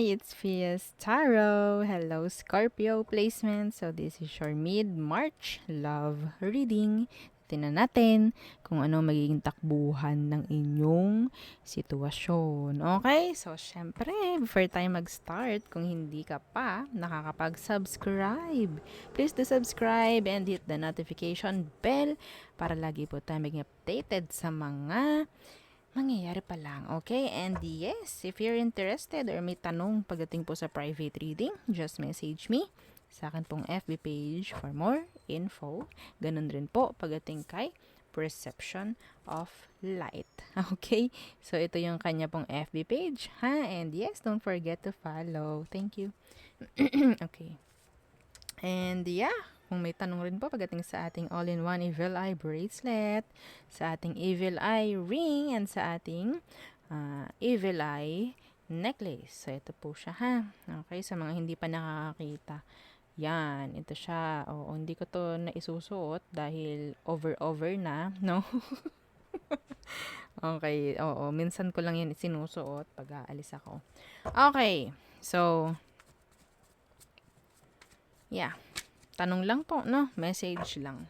It's Fias Tarot. Hello, Scorpio placement. So, this is your mid-March love reading. Tingnan natin kung ano magiging takbuhan ng inyong sitwasyon. Okay? So, syempre, before tayo mag-start, kung hindi ka pa nakakapag-subscribe, please do subscribe and hit the notification bell para lagi po tayo maging updated sa mga mangyayari pa lang, okay? And yes, if you're interested or may tanong pagdating po sa private reading, just message me sa akin pong FB page for more info. Ganun rin po pagdating kay Perception of Light. Okay? So, ito yung kanya pong FB page, ha? And yes, don't forget to follow. Thank you. Okay. And yeah, kung may tanong rin po pagdating sa ating all-in-one Evil Eye bracelet, sa ating Evil Eye ring, and sa ating Evil Eye necklace. So, ito po siya, ha? Okay, sa mga hindi pa nakakakita. Yan, ito siya. Oo, hindi ko to naisusuot dahil over na, no? Okay, oo, minsan ko lang yan sinusuot pag aalis ako. Okay, so, yeah. Tanong lang po, no? Message lang.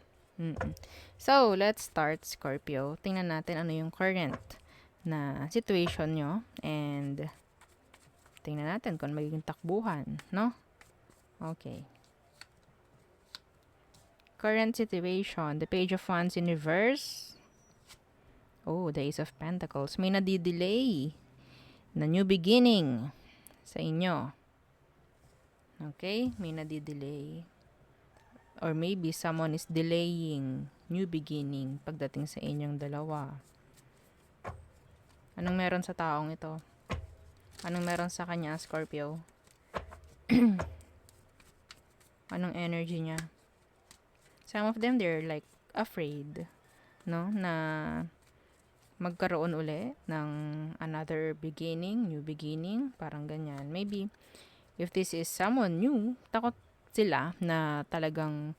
So, let's start, Scorpio. Tingnan natin ano yung current na situation nyo. And, tingnan natin kung magiging takbuhan, no? Okay. Current situation. The Page of Wands in reverse. Oh, the Ace of Pentacles. May nadidelay na new beginning sa inyo. Okay? May nadidelay. Or maybe someone is delaying new beginning pagdating sa inyong dalawa. Anong meron sa taong ito? Anong meron sa kanya, Scorpio? Anong energy niya? Some of them, they're like afraid, no? Na magkaroon uli ng another beginning, new beginning, parang ganyan. Maybe, if this is someone new, takot sila na talagang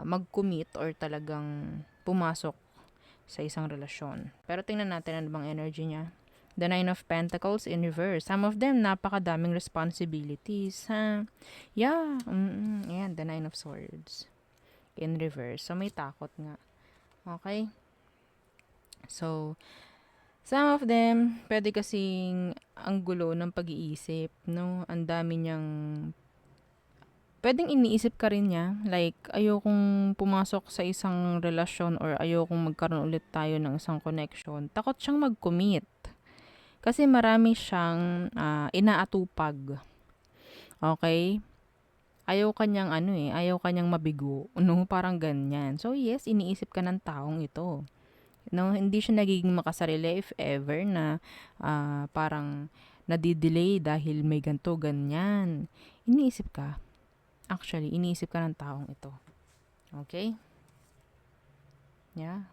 mag-commit or talagang pumasok sa isang relasyon. Pero tingnan natin ano bang energy niya. The Nine of Pentacles in reverse. Some of them, napakadaming responsibilities. Ha? Yeah. Ayan, the Nine of Swords in reverse. So, may takot nga. Okay? So, some of them, pwede kasing ang gulo ng pag-iisip, no? Ang dami niyang pwedeng iniisip ka rin niya, like, ayokong pumasok sa isang relasyon or ayokong magkaroon ulit tayo ng isang connection. Takot siyang mag-commit. Kasi marami siyang inaatupag. Okay? Ayaw kanyang ayaw kanyang mabigo. No? Parang ganyan. So, yes, iniisip ka ng taong ito. No? Hindi siya nagiging makasarili if ever na parang nadidelay dahil may ganto, ganyan. Iniisip ka. Actually, iniisip ka ng taong ito. Okay? Yeah.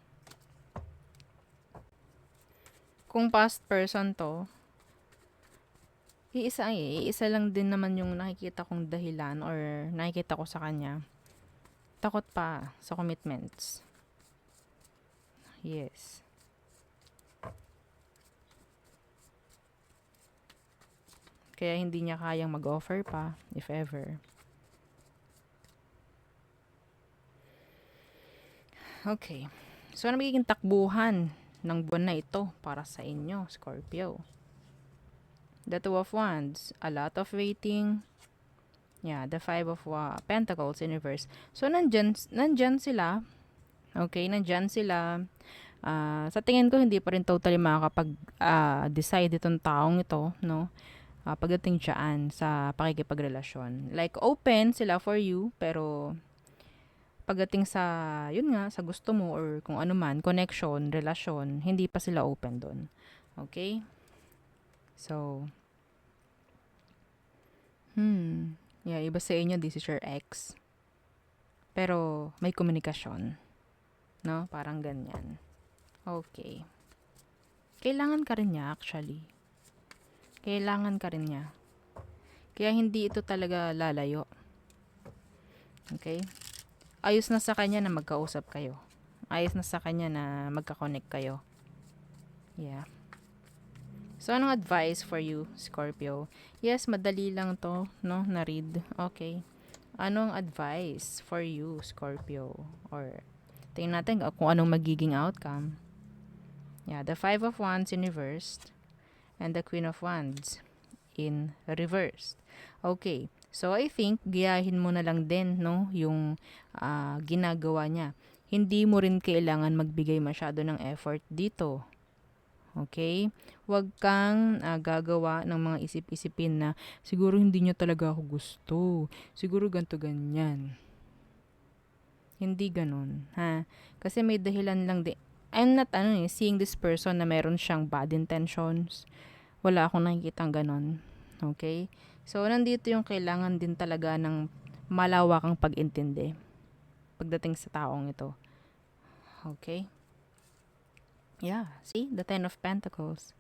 Kung past person to, iisa lang din naman yung nakikita kong dahilan or nakikita ko sa kanya. Takot pa sa commitments. Yes. Kaya hindi niya kayang mag-offer pa, if ever. Okay. So, ano magiging takbuhan ng buwan na ito para sa inyo, Scorpio? The Two of Wands. A lot of waiting. Yeah, the Five of Pentacles in reverse. So, nandyan sila. Okay, nandyan sila. Sa tingin ko, hindi pa rin totally makakapag-decide itong taong ito, no? Pagdating dyan sa pakikipagrelasyon. Like, open sila for you, pero pagdating sa, yun nga, sa gusto mo or kung ano man, connection, relasyon, hindi pa sila open doon. Okay? So, yeah, iba sa inyo, this is your ex. Pero, may komunikasyon. No? Parang ganyan. Okay. Kailangan ka rin niya, actually. Kailangan ka rin niya. Kaya hindi ito talaga lalayo. Okay? Ayos na sa kanya na magkausap kayo. Ayos na sa kanya na magka-connect kayo. Yeah. So, anong advice for you, Scorpio? Yes, madali lang to, no, na-read. Okay. Anong advice for you, Scorpio? Or, tingnan natin kung anong magiging outcome. Yeah, the Five of Wands in reversed and the Queen of Wands in reversed. Okay. So, I think, gayahin mo na lang din, no, yung ginagawa niya. Hindi mo rin kailangan magbigay masyado ng effort dito. Okay? Huwag kang gagawa ng mga isip-isipin na siguro hindi niya talaga ako gusto. Siguro ganto ganyan. Hindi ganun, ha? Kasi may dahilan lang din. I'm not seeing this person na meron siyang bad intentions. Wala akong nakikitang ganun. Okay? So, nandito yung kailangan din talaga ng malawakang pag-intindi pagdating sa taong ito. Okay? Yeah, see? The Ten of Pentacles.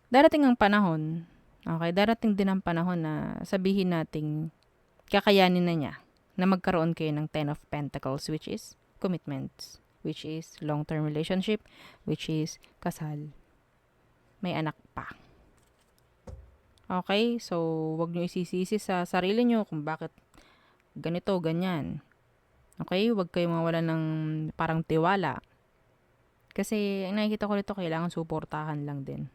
Darating ang panahon, okay, darating din ang panahon na sabihin nating kakayanin na niya na magkaroon kayo ng Ten of Pentacles, which is commitments, which is long-term relationship, which is kasal. May anak pa. Okay, so wag niyo isisisi sa sarili niyo kung bakit ganito, ganyan. Okay, wag kayo mawalan ng parang tiwala. Kasi nakikita ko rito kailangan suportahan lang din.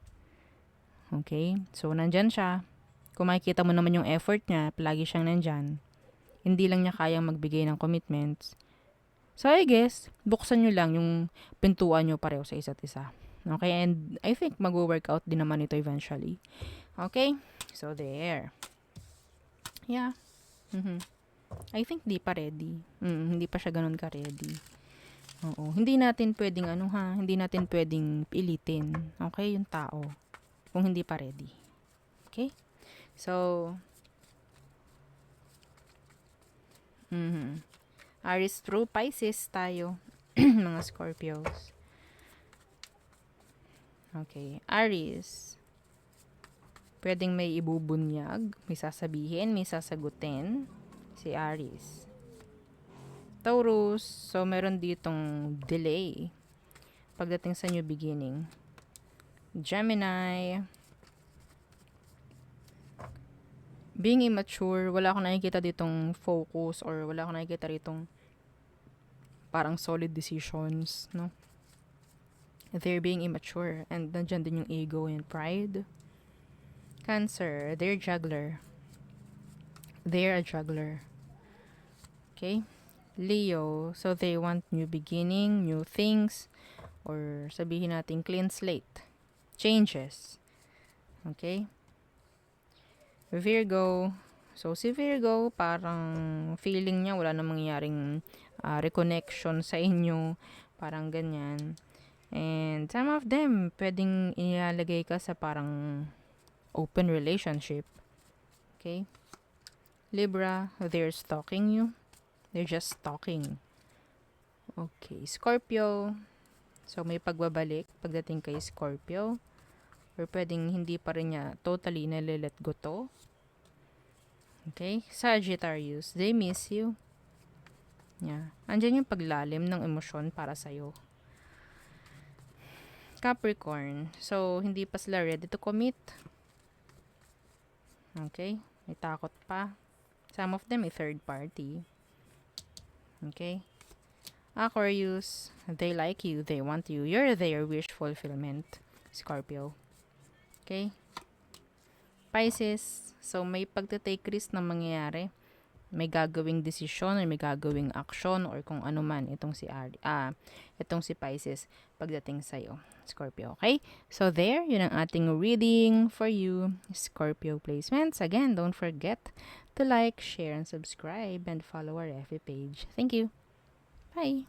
Okay? So, nandyan siya. Kung makikita mo naman yung effort niya, palagi siyang nandyan. Hindi lang niya kayang magbigay ng commitments. So, I guess, buksan nyo lang yung pintuan nyo pareho sa isa't isa. Okay? And I think mag-work out din naman ito eventually. Okay? So, there. Yeah. I think di pa ready. Hindi pa siya ganun ka-ready. Oo. Hindi natin pwedeng hindi natin pwedeng pilitin. Okay? Yung tao. Kung hindi pa ready. Okay? So, Aries through Pisces tayo. Mga Scorpios. Okay. Aries. Pwedeng may ibubunyag, may sasabihin, may sasagutin. Si Aries. Taurus. So, meron ditong delay pagdating sa new beginning. Gemini. Being immature, wala akong nakikita ditong focus or wala akong nakikita ditong parang solid decisions, no? They're being immature and nandyan din yung ego and pride. Cancer, they're juggler. They're a juggler. Okay? Leo, so they want new beginning, new things, or sabihin natin clean slate. Changes. Okay? Virgo, so si Virgo, parang feeling niya wala na mangyaring reconnection sa inyo, parang ganyan. And some of them, pwedeng ilalagay ka sa parang open relationship. Okay? Libra, they're stalking you. They're just stalking. Okay. Scorpio, so may pagbabalik pagdating kay Scorpio. Or pwedeng hindi pa rin niya totally nalilet go to. Okay? Sagittarius, they miss you. Yeah. Andyan yung paglalim ng emosyon para sa'yo. Capricorn, so hindi pa sila ready to commit. Okay? May takot pa. Some of them may third party. Okay? Aquarius, they like you, they want you. You're their wish fulfillment. Scorpio. Okay? Pisces, so may pagte-take risk na mangyayari. May gagawing desisyon or may gagawing action or kung ano man itong si Pisces pagdating sa'yo, Scorpio. Okay? So there, yun ang ating reading for you, Scorpio placements. Again, don't forget to like, share, and subscribe and follow our FB page. Thank you. Bye!